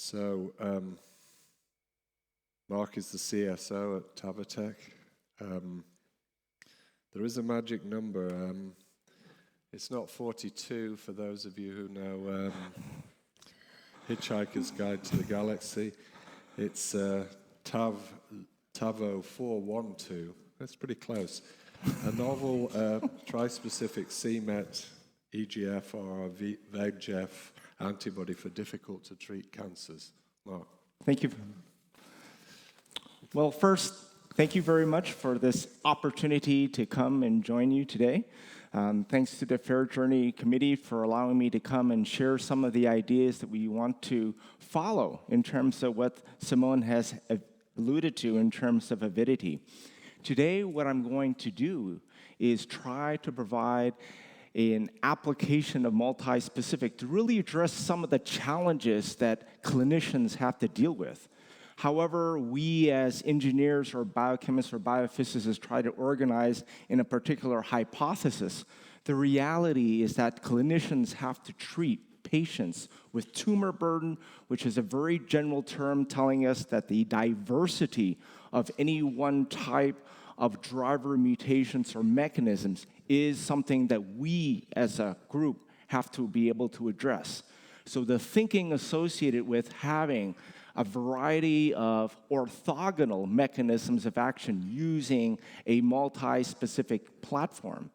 So, Mark is the CSO at Tavatech. There is a magic number. It's not 42 for those of you who know Hitchhiker's Guide to the Galaxy. It's TAVO 412. That's pretty close. A novel trispecific c-Met EGFR VEGF antibody for difficult to treat cancers. Mark. Thank you. Well, first, thank you very much for this opportunity to come and join you today. Thanks to the Fair Journey Committee for allowing me to come and share some of the ideas that we want to follow in terms of what Simone has alluded to in terms of avidity. Today, what I'm going to do is try to provide an application of multi-specific to really address some of the challenges that clinicians have to deal with. However, we as engineers or biochemists or biophysicists try to organize in a particular hypothesis, the reality is that clinicians have to treat patients with tumor burden, which is a very general term telling us that the diversity of any one type of driver mutations or mechanisms is something that we as a group have to be able to address. So the thinking associated with having a variety of orthogonal mechanisms of action using a multi-specific platform.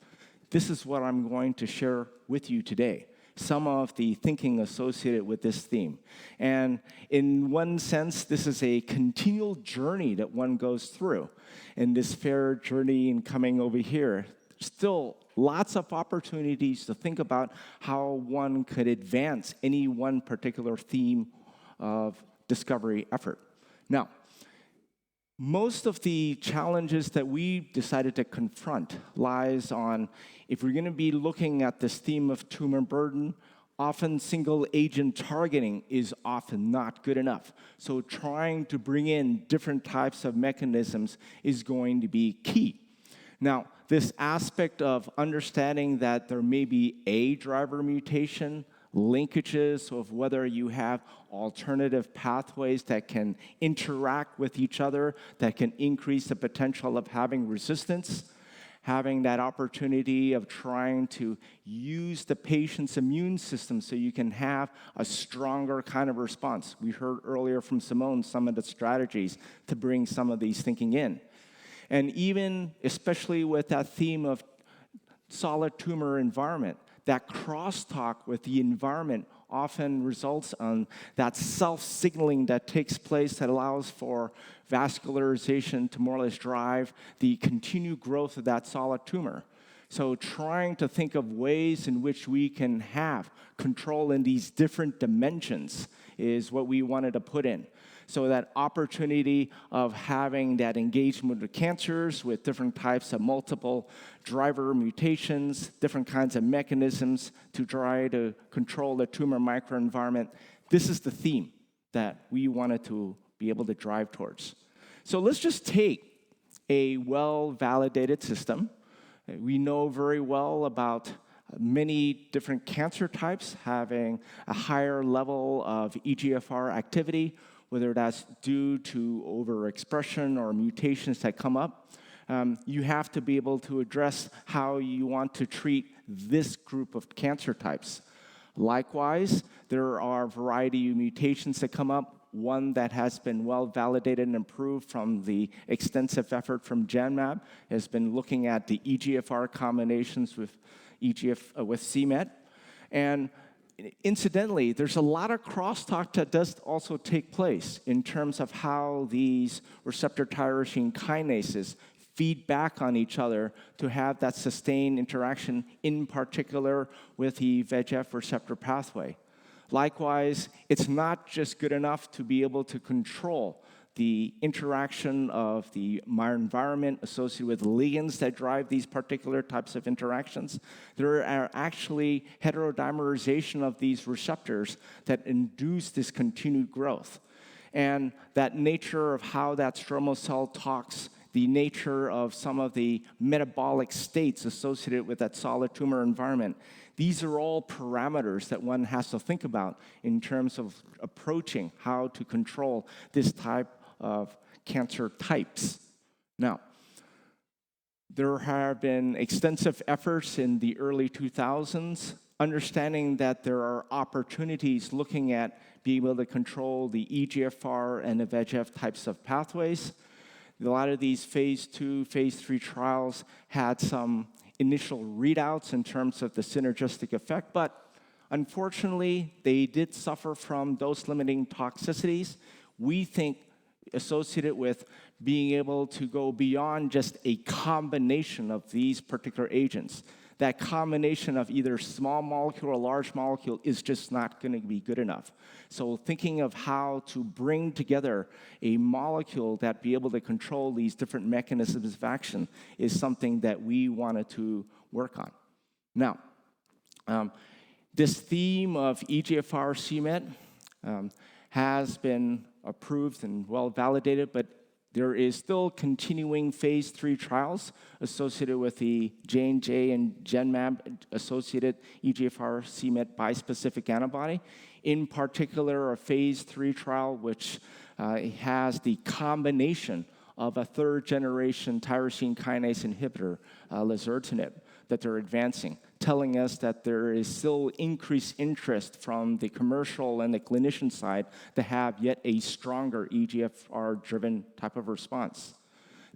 This is what I'm going to share with you today, some of the thinking associated with this theme. And in one sense, this is a continual journey that one goes through. In this fair journey and coming over here, still lots of opportunities to think about how one could advance any one particular theme of discovery effort. Now, most of the challenges that we decided to confront lies on, if we're going to be looking at this theme of tumor burden, often single agent targeting is often not good enough. So trying to bring in different types of mechanisms is going to be key. Now, this aspect of understanding that there may be a driver mutation, linkages of whether you have alternative pathways that can interact with each other, that can increase the potential of having resistance, having that opportunity of trying to use the patient's immune system so you can have a stronger kind of response. We heard earlier from Simone some of the strategies to bring some of these thinking in. And even, especially with that theme of solid tumor environment, that crosstalk with the environment often results on that self-signaling that takes place that allows for vascularization to more or less drive the continued growth of that solid tumor. So trying to think of ways in which we can have control in these different dimensions is what we wanted to put in. So that opportunity of having that engagement with cancers with different types of multiple driver mutations, different kinds of mechanisms to try to control the tumor microenvironment, this is the theme that we wanted to be able to drive towards. So let's just take a well-validated system. We know very well about many different cancer types having a higher level of EGFR activity, whether that's due to overexpression or mutations that come up. You have to be able to address how you want to treat this group of cancer types. Likewise, there are a variety of mutations that come up. One that has been well validated and improved from the extensive effort from Genmab has been looking at the EGFR combinations with c-Met. And incidentally, there's a lot of crosstalk that does also take place in terms of how these receptor tyrosine kinases feed back on each other to have that sustained interaction, in particular with the VEGF receptor pathway. Likewise, it's not just good enough to be able to control the interaction of the environment associated with ligands that drive these particular types of interactions. There are actually heterodimerization of these receptors that induce this continued growth. And that nature of how that stromal cell talks the nature of some of the metabolic states associated with that solid tumor environment. These are all parameters that one has to think about in terms of approaching how to control this type of cancer types. Now, there have been extensive efforts in the early 2000s, understanding that there are opportunities looking at being able to control the EGFR and the VEGF types of pathways. A lot of these phase 2, phase 3 trials had some initial readouts in terms of the synergistic effect, but unfortunately, they did suffer from dose-limiting toxicities. We think associated with being able to go beyond just a combination of these particular agents. That combination of either small molecule or large molecule is just not going to be good enough. So thinking of how to bring together a molecule that be able to control these different mechanisms of action is something that we wanted to work on. Now, this theme of EGFR c-Met has been approved and well validated, but there is still continuing phase 3 trials associated with the J&J and Genmab associated EGFR c-Met bispecific antibody. In particular, a phase 3 trial which has the combination of a third-generation tyrosine kinase inhibitor, lazertinib, that they're advancing, telling us that there is still increased interest from the commercial and the clinician side to have yet a stronger EGFR-driven type of response.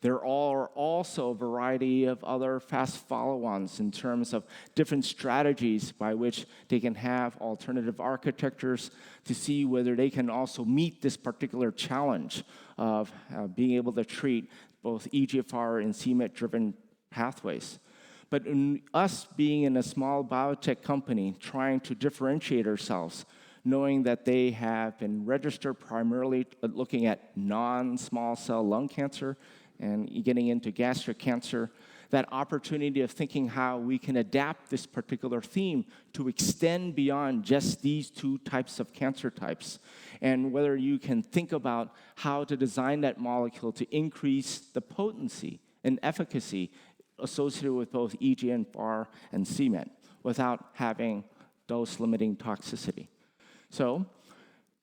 There are also a variety of other fast follow-ons in terms of different strategies by which they can have alternative architectures to see whether they can also meet this particular challenge of being able to treat both EGFR and c-Met-driven pathways. But in us being in a small biotech company, trying to differentiate ourselves, knowing that they have been registered primarily looking at non-small cell lung cancer and getting into gastric cancer, that opportunity of thinking how we can adapt this particular theme to extend beyond just these two types of cancer types, and whether you can think about how to design that molecule to increase the potency and efficacy associated with both EGFR and c-Met without having dose-limiting toxicity. So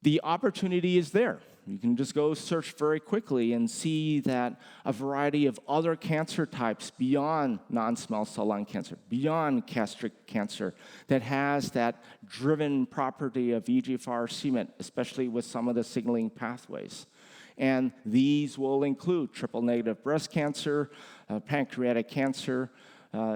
the opportunity is there. You can just go search very quickly and see that a variety of other cancer types beyond non-small cell lung cancer, beyond gastric cancer, that has that driven property of EGFR c-Met, especially with some of the signaling pathways. And these will include triple-negative breast cancer, pancreatic cancer,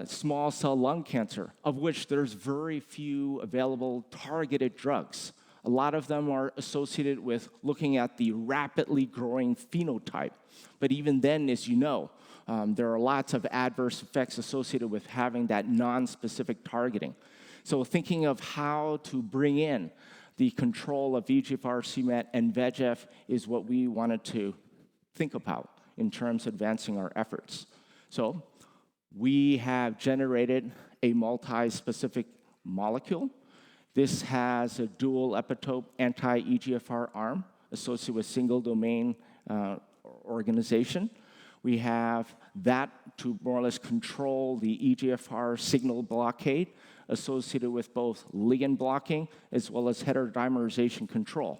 small cell lung cancer, of which there's very few available targeted drugs. A lot of them are associated with looking at the rapidly growing phenotype. But even then, as you know, there are lots of adverse effects associated with having that non-specific targeting. So thinking of how to bring in the control of EGFR, c-Met, and VEGF is what we wanted to think about in terms of advancing our efforts. So we have generated a multi-specific molecule. This has a dual epitope anti-EGFR arm associated with single domain organization. We have that to more or less control the EGFR signal blockade associated with both ligand blocking as well as heterodimerization control.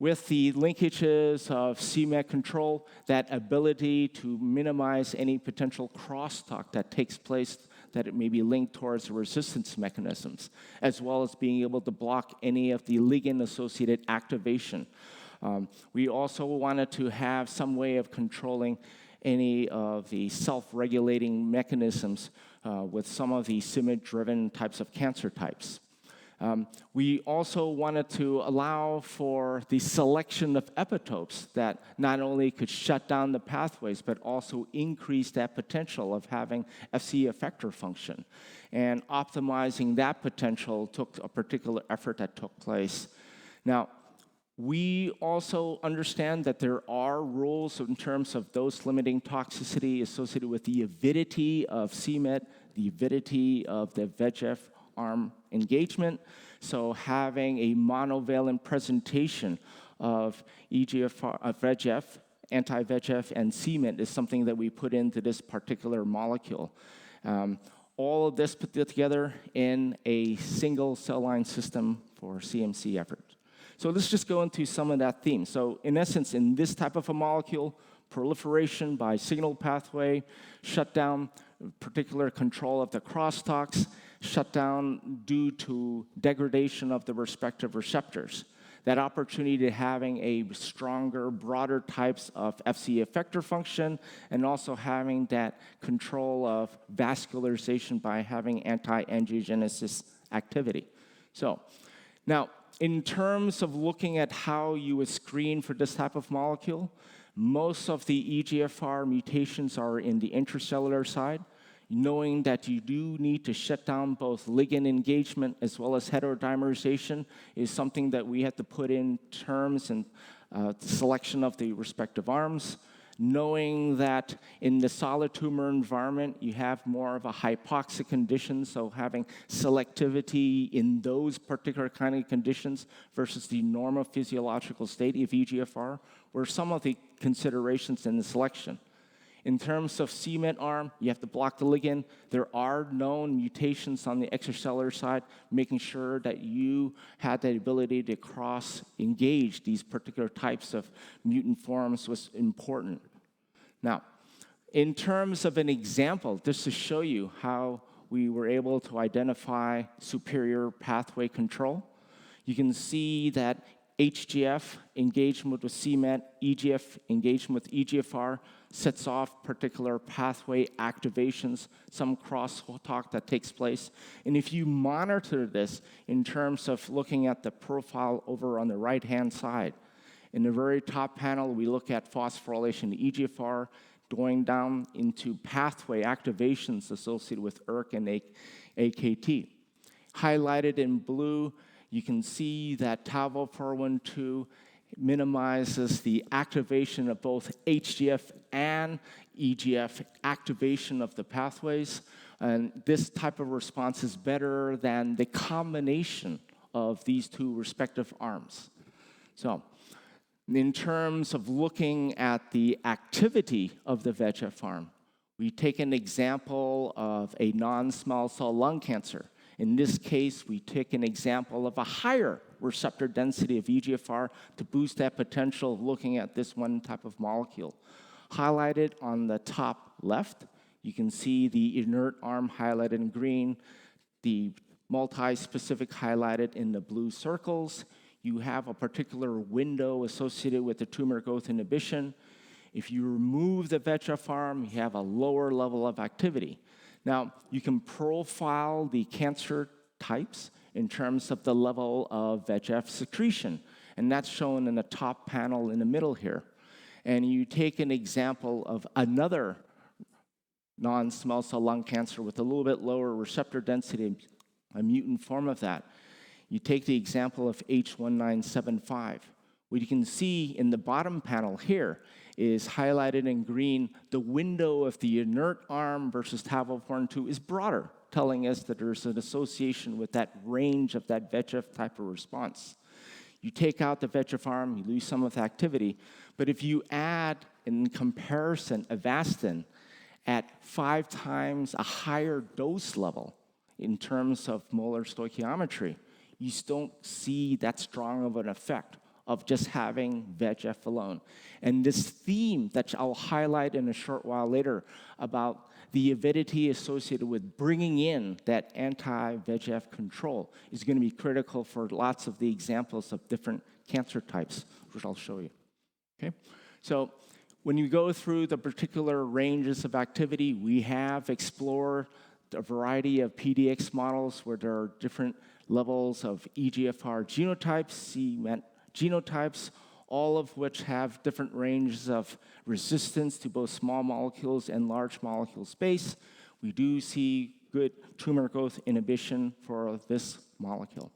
With the linkages of c-Met control, that ability to minimize any potential crosstalk that takes place that it may be linked towards resistance mechanisms, as well as being able to block any of the ligand-associated activation. We also wanted to have some way of controlling any of the self-regulating mechanisms with some of the c-Met-driven types of cancer types. We also wanted to allow for the selection of epitopes that not only could shut down the pathways, but also increase that potential of having Fc effector function. And optimizing that potential took a particular effort that took place. Now, we also understand that there are rules in terms of dose-limiting toxicity associated with the avidity of c-Met, the avidity of the VEGF arm engagement. So having a monovalent presentation of EGFR, VEGF anti-VEGF and cMET is something that we put into this particular molecule. All of this put together in a single cell line system for CMC effort. So let's just go into some of that theme. So in essence, in this type of a molecule, proliferation by signal pathway, shutdown, particular control of the crosstalks, shutdown due to degradation of the respective receptors. That opportunity to having a stronger, broader types of Fc effector function, and also having that control of vascularization by having anti-angiogenesis activity. So now, in terms of looking at how you would screen for this type of molecule, most of the EGFR mutations are in the intracellular side. Knowing that you do need to shut down both ligand engagement as well as heterodimerization is something that we have to put in terms and selection of the respective arms. Knowing that in the solid tumor environment, you have more of a hypoxic condition, so having selectivity in those particular kind of conditions versus the normal physiological state of EGFR were some of the considerations in the selection. In terms of cMET arm, you have to block the ligand. There are known mutations on the extracellular side, making sure that you had the ability to cross-engage these particular types of mutant forms was important. Now, in terms of an example, just to show you how we were able to identify superior pathway control, you can see that HGF engagement with cMET, EGF engagement with EGFR sets off particular pathway activations, some crosstalk that takes place. And if you monitor this in terms of looking at the profile over on the right-hand side, in the very top panel, we look at phosphorylation EGFR going down into pathway activations associated with ERK and AKT. Highlighted in blue, you can see that TAVO412 minimizes the activation of both HGF and EGF activation of the pathways. And this type of response is better than the combination of these two respective arms. So, in terms of looking at the activity of the VEGF arm, we take an example of a non-small cell lung cancer. In this case, we take an example of a higher receptor density of EGFR to boost that potential of looking at this one type of molecule. Highlighted on the top left, you can see the inert arm highlighted in green, the multi-specific highlighted in the blue circles. You have a particular window associated with the tumor growth inhibition. If you remove the VEGF arm, you have a lower level of activity. Now, you can profile the cancer types in terms of the level of VEGF secretion, and that's shown in the top panel in the middle here. And you take an example of another non-small cell lung cancer with a little bit lower receptor density, a mutant form of that. You take the example of H1975. What you can see in the bottom panel here is highlighted in green. The window of the inert arm versus TAVO412 is broader, telling us that there's an association with that range of that VEGF type of response. You take out the VEGF arm, you lose some of the activity. But if you add, in comparison, Avastin at 5 times a higher dose level in terms of molar stoichiometry, you don't see that strong of an effect of just having VEGF alone. And this theme that I'll highlight in a short while later about the avidity associated with bringing in that anti-VEGF control is going to be critical for lots of the examples of different cancer types, which I'll show you. Okay? So when you go through the particular ranges of activity, we have explored a variety of PDX models where there are different levels of EGFR genotypes, cMET genotypes, all of which have different ranges of resistance to both small molecules and large molecule space. We do see good tumor growth inhibition for this molecule.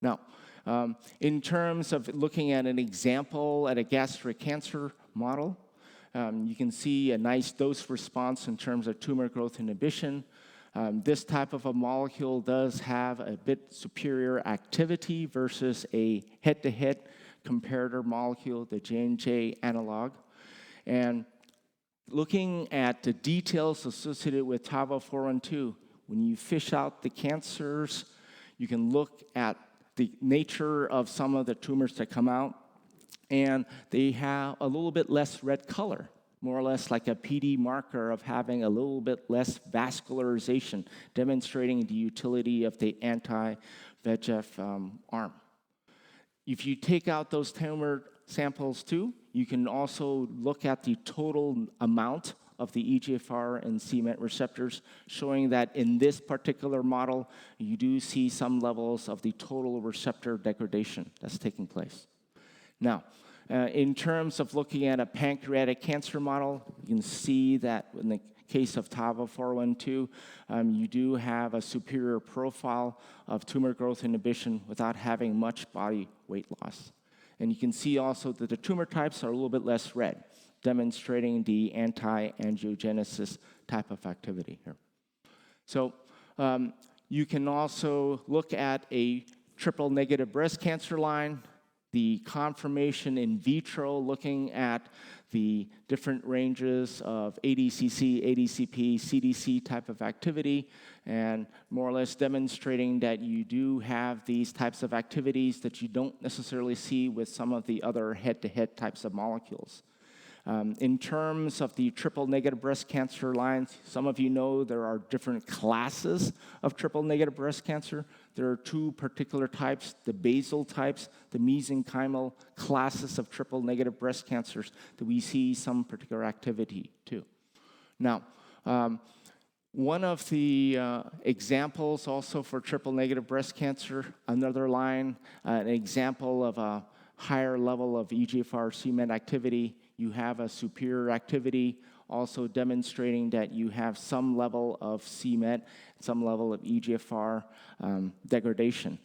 Now, in terms of looking at an example at a gastric cancer model, you can see a nice dose response in terms of tumor growth inhibition. This type of a molecule does have a bit superior activity versus a head-to-head comparator molecule, the J&J analog. And looking at the details associated with TAVA-412, when you fish out the cancers, you can look at the nature of some of the tumors that come out, and they have a little bit less red color, more or less like a PD marker of having a little bit less vascularization, demonstrating the utility of the anti-VEGF arm. If you take out those tumor samples too, you can also look at the total amount of the EGFR and c-Met receptors, showing that in this particular model, you do see some levels of the total receptor degradation that's taking place. Now, in terms of looking at a pancreatic cancer model, you can see that in the case of TAVA-412, you do have a superior profile of tumor growth inhibition without having much body weight loss. And you can see also that the tumor types are a little bit less red, demonstrating the anti-angiogenesis type of activity here. So you can also look at a triple-negative breast cancer line, the confirmation in vitro, looking at the different ranges of ADCC, ADCP, CDC type of activity, and more or less demonstrating that you do have these types of activities that you don't necessarily see with some of the other head-to-head types of molecules. In terms of the triple-negative breast cancer lines, some of you know there are different classes of triple-negative breast cancer. There are two particular types, the basal types, the mesenchymal classes of triple-negative breast cancers that we see some particular activity too. Now, one of the examples also for triple-negative breast cancer, another line, an example of a higher level of EGFR c-Met activity. You have a superior activity, also demonstrating that you have some level of c-Met, some level of EGFR degradation.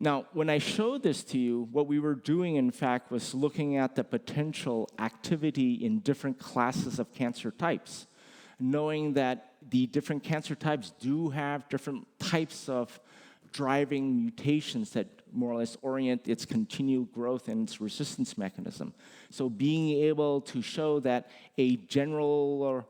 Now, when I showed this to you, what we were doing, in fact, was looking at the potential activity in different classes of cancer types, knowing that the different cancer types do have different types of driving mutations that more or less orient its continued growth and its resistance mechanism. So being able to show that a general or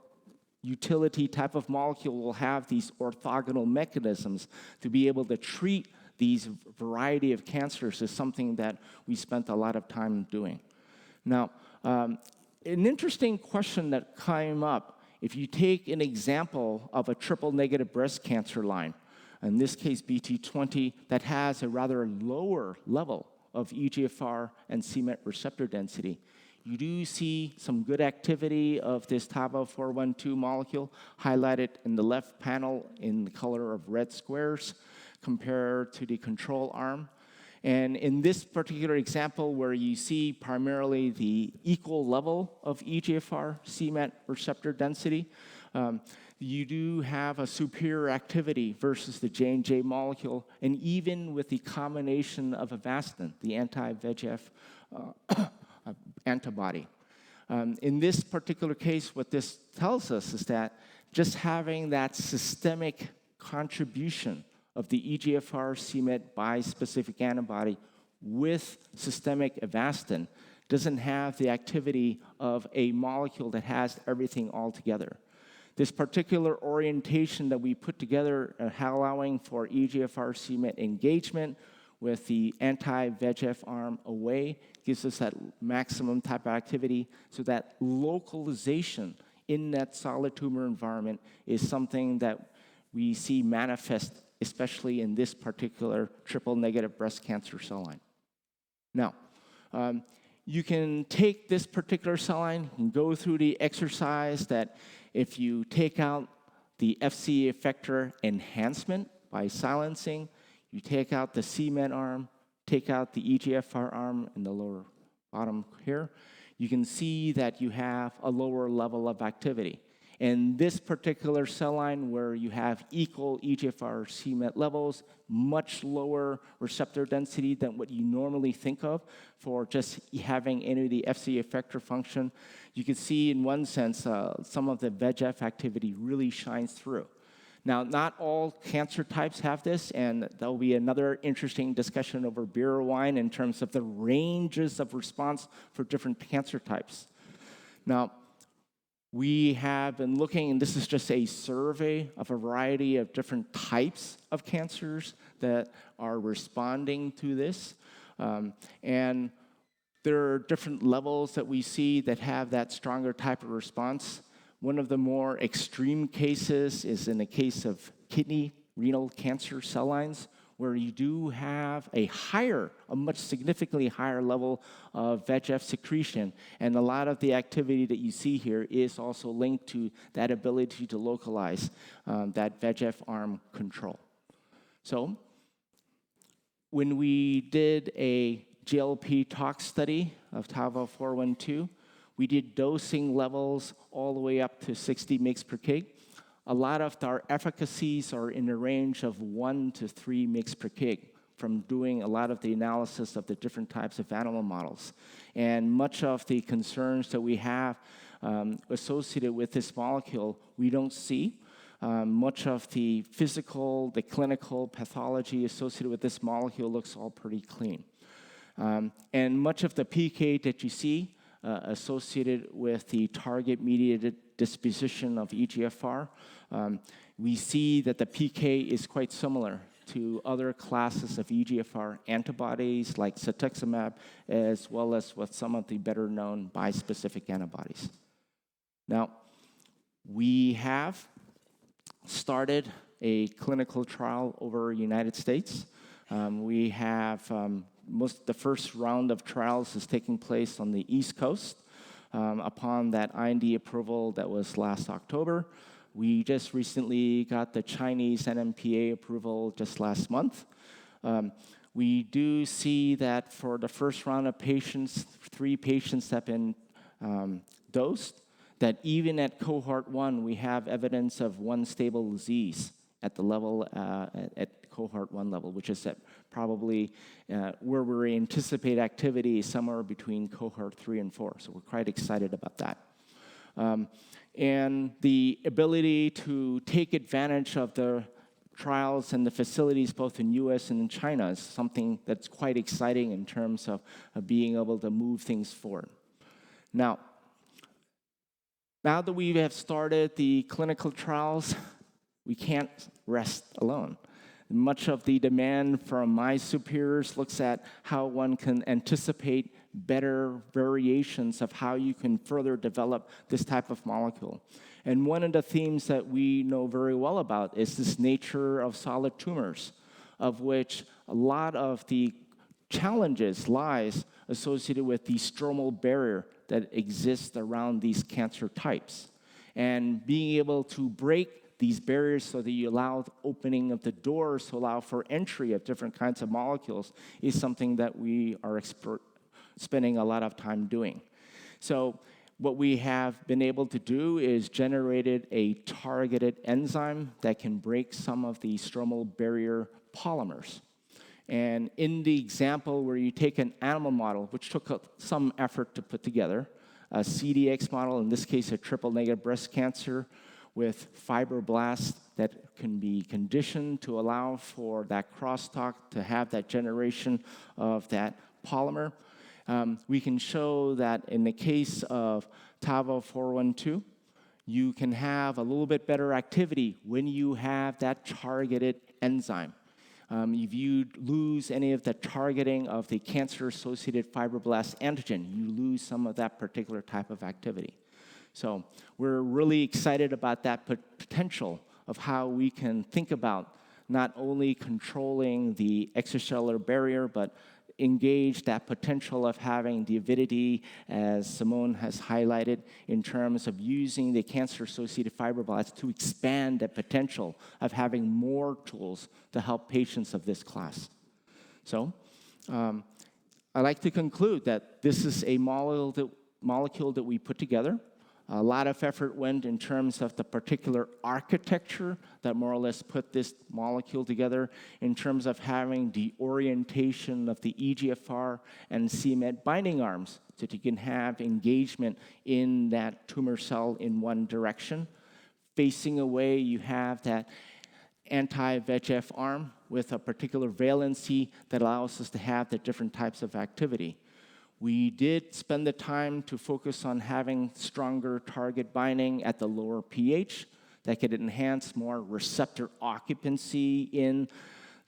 utility type of molecule will have these orthogonal mechanisms to be able to treat these variety of cancers is something that we spent a lot of time doing. Now, an interesting question that came up, if you take an example of a triple-negative breast cancer line, in this case BT20, that has a rather lower level of EGFR and c-Met receptor density, you do see some good activity of this TAVA-412 molecule highlighted in the left panel in the color of red squares compared to the control arm. And in this particular example, where you see primarily the equal level of EGFR c-Met receptor density, you do have a superior activity versus the J&J molecule, and even with the combination of Avastin, the anti-VEGF antibody. In this particular case, what this tells us is that just having that systemic contribution of the EGFR c-Met bispecific antibody with systemic Avastin doesn't have the activity of a molecule that has everything all together. This particular orientation that we put together, allowing for EGFR c-Met engagement with the anti-VEGF arm away, gives us that maximum type of activity, so that localization in that solid tumor environment is something that we see manifest, especially in this particular triple-negative breast cancer cell line. Now, you can take this particular cell line and go through the exercise that if you take out the Fc effector enhancement by silencing, you take out the c-Met arm, take out the EGFR arm in the lower bottom here, you can see that you have a lower level of activity. In this particular cell line where you have equal EGFR c-Met levels, much lower receptor density than what you normally think of for just having any of the Fc effector function, you can see in one sense some of the VEGF activity really shines through. Now, not all cancer types have this, and there'll be another interesting discussion over beer or wine in terms of the ranges of response for different cancer types. Now, We have been looking, and this is just a survey of a variety of different types of cancers that are responding to this. And there are different levels that we see that have that stronger type of response. One of the more extreme cases is in the case of kidney renal cancer cell lines, where you do have a much significantly higher level of VEGF secretion. And a lot of the activity that you see here is also linked to that ability to localize that VEGF arm control. So when we did a GLP tox study of TAVO-412, we did dosing levels all the way up to 60 mg per kg. A lot of our efficacies are in the range of 1 to 3 mg per kg from doing a lot of the analysis of the different types of animal models. And much of the concerns that we have associated with this molecule, we don't see. Much of the physical, the clinical pathology associated with this molecule looks all pretty clean. And much of the PK that you see associated with the target-mediated disposition of EGFR, we see that the PK is quite similar to other classes of EGFR antibodies like cetuximab, as well as with some of the better-known bispecific antibodies. Now, we have started a clinical trial over the United States. We have the first round of trials is taking place on the East Coast. Upon that IND approval that was last October, we just recently got the Chinese NMPA approval just last month. We do see that for the first round of patients, 3 patients have been dosed, that even at cohort 1, we have evidence of 1 stable disease at the level, at cohort 1 level, which is probably where we anticipate activity somewhere between cohort 3 and 4. So we're quite excited about that. And the ability to take advantage of the trials and the facilities both in US and in China is something that's quite exciting in terms of being able to move things forward. Now that we have started the clinical trials, we can't rest alone. Much of the demand from my superiors looks at how one can anticipate better variations of how you can further develop this type of molecule. And one of the themes that we know very well about is this nature of solid tumors, of which a lot of the challenges lies associated with the stromal barrier that exists around these cancer types. And being able to break these barriers so that you allow the opening of the doors to allow for entry of different kinds of molecules is something that we are spending a lot of time doing. So what we have been able to do is generated a targeted enzyme that can break some of the stromal barrier polymers. And in the example where you take an animal model, which took some effort to put together, a CDX model, in this case a triple-negative breast cancer, with fibroblasts that can be conditioned to allow for that crosstalk to have that generation of that polymer. We can show that in the case of TAVO-412, you can have a little bit better activity when you have that targeted enzyme. If you lose any of the targeting of the cancer-associated fibroblast antigen, you lose some of that particular type of activity. So we're really excited about that potential of how we can think about not only controlling the extracellular barrier, but engage that potential of having the avidity, as Simone has highlighted, in terms of using the cancer-associated fibroblasts to expand the potential of having more tools to help patients of this class. So I'd like to conclude that this is a molecule that we put together. A lot of effort went in terms of the particular architecture that more or less put this molecule together in terms of having the orientation of the EGFR and c-Met binding arms so that you can have engagement in that tumor cell in one direction. Facing away, you have that anti-VEGF arm with a particular valency that allows us to have the different types of activity. We did spend the time to focus on having stronger target binding at the lower pH that could enhance more receptor occupancy in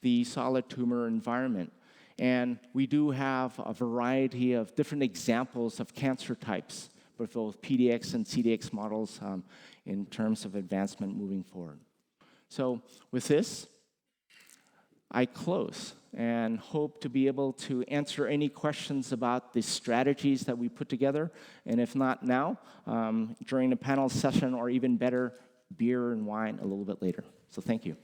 the solid tumor environment. And we do have a variety of different examples of cancer types with both PDX and CDX models in terms of advancement moving forward. So with this, I close and hope to be able to answer any questions about the strategies that we put together, and if not now, during the panel session, or even better, beer and wine a little bit later. So thank you.